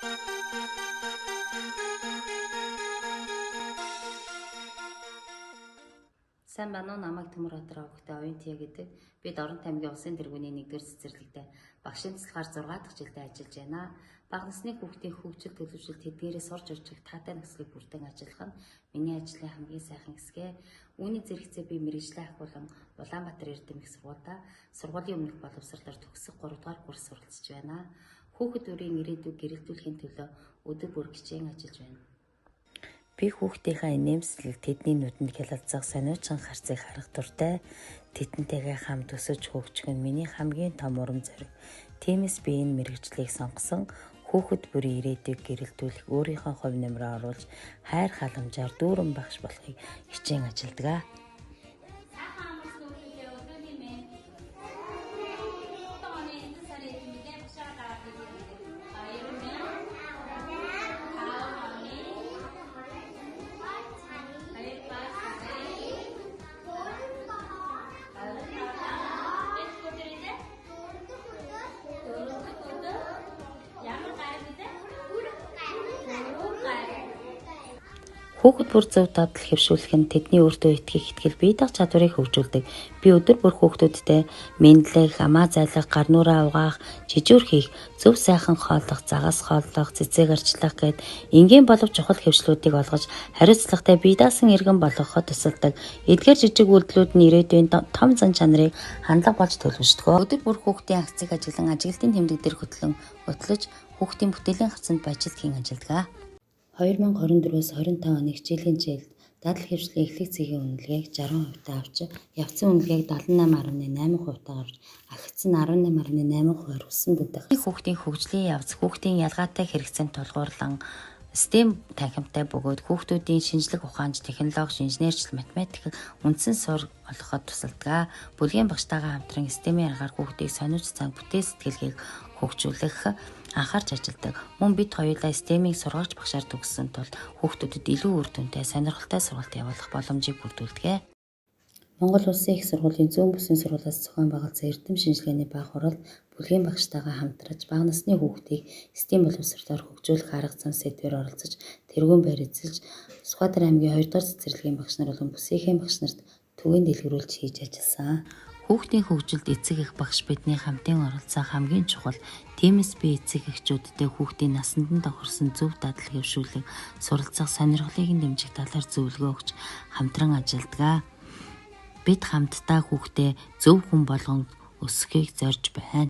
Сайн байна уу? Намайг Төмөр Хатраа хөхтэй Оюутия гэдэг. Бид Орон аймгийн улсын тэргүүний 1-р цэцэрлэгтээ багшийн цэцлэгээр 6 дахь жилдээ ажиллаж байна. Бага насны хүүхдийн хөгжил төлөвшөлт тэдгээрээ сурч урчих таатай нөхцөлийг бүрдэн ажиллах нь миний ажлын хамгийн сайхан хэсгээ. Үүний зэрэгцээ би мэргэжлийн ахуулан Улаанбаатар Эрдэм их сургуультай сургуулийн өмнөх боловсролоор төгсөх 3 дугаар курс суралцж байна. Хүүхэд бүрийн ирээдүйг гэрэлтүүлэхийн төлөө өдөр бүр хичээн ажиллаж байна. Би хүүхдийнхээ инээмсэглэг тэдний нүдэнд хялалцах сониучин харцыг харах дуртай. Тэдэнтэйгээ хамт өсөж хөгжих нь миний хамгийн том урам зориг. Тиймээс би энэ мэргэжлийг сонгосон. Хүүхэд бүрийн ирээдүйг гэрэлтүүлэх өөрийнхөө хувь нэмрээ оруулж хайр халамжаар дүүрэн багш болохыг хичээн ажилдаг. Хүүхэд бүр зөв дадал хэвшүүлэх нь тэдний өөртөө итгэх итгэл бие даах чадварыг хөгжүүлдэг. Би өдөр бүр хүүхдүүдтэй мэдлэг, амаа зайлах, гар нүрээ угаах, жижүүр хийх, зөв сайхан хооллох, загас хооллох, цэцэг арчлах гэд энгийн боловч чухал хэвшлүүдийг олгож хариуцлагатай бие даасан иргэн болгоход тусалдаг. Эдгээр жижиг үйлдэлүүд нь ирээдүйн том зан чанарыг хандлага болж төлөвшдөг. Өдөр бүр хүүхдийн акцыг ажиглан ажилтны тэмдэг дээр хөтлөж хүүхдийн бүтээлийн хавцанд бажилт хийн ажилдаг. 2024-с 25 оны хичээлийн жилд дадал хэвшлийн эхлэх цэгийн үнэлгээг 60% авч, явцсан үнэлгээг 78.8% авч, агцсан 18.8% өссөн байдаг. Хүүхдийн хөгжлийн явц, хүүхдийн ялгаатай хэрэгцээнд тулгуурлан STEM танхимтай бөгөөд хүүхдүүдийн шинжлэх ухаанч, технологи, инженерчил, математик үндсэн сур олгоход тусалдаг. Бүлгийн багштайгаа хамтран STEM-ийн аргаар хүүхдийг сониуч цанг бүтээл сэтгэлгээг хөгжүүлэх анхаарч ажилдаг. Мөн бид хоёулаа STEM-ийг сургагч багшаар төгссөн тул хүүхдүүдэд илүү үр дүнтэй, сонирхолтой сургалт явуулах боломжийг бүрдүүлдэг. Монгол Улсын их сургуулийн зүүн бүсийн сургуулиас зохион байгуулсан эрдэм шинжилгээний бага хурал бүлгийн багштайгаа хамтраж бага насны хүүхдийг STEM боловсролоор хөгжүүлэх арга зам сэдвээр оролцож тэргуун байр эзэлж Сүхбаатар аймгийн 2 дугаар цэцэрлэгийн багш нар болон бүсийнхээ багш нарт төвийн дэлгэрүүлж хийж ажилласан. Хүүхдийн хөгжилд эцэг эх багш бидний хамтын оролцоо хамгийн чухал. Тиймээс би эцэг эхчүүдтэй хүүхдийн насанд нь тохирсон зөв дадал хэвшүүлэг, суралцах сонирхлыг дэмжих талаар зөвлөгөө өгч хамтран ажилдаг. Бид хамтдаа хүүхдээ зөв хүн болгон өсгөхийг зорж байна.